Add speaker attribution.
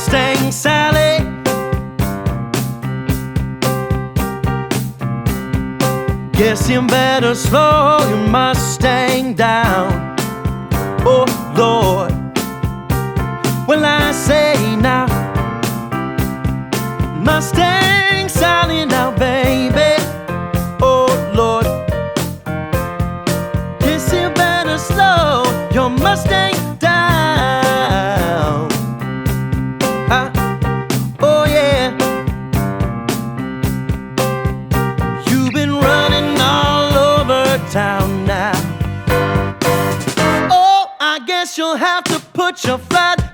Speaker 1: Mustang Sally. Guess you better slow your Mustang down. Oh Lord, well I say now, Mustang Sally now, baby. Oh Lord, guess you better slow your Mustang down. Oh yeah, you've been running all over town now. Oh, I guess you'll have to put your flat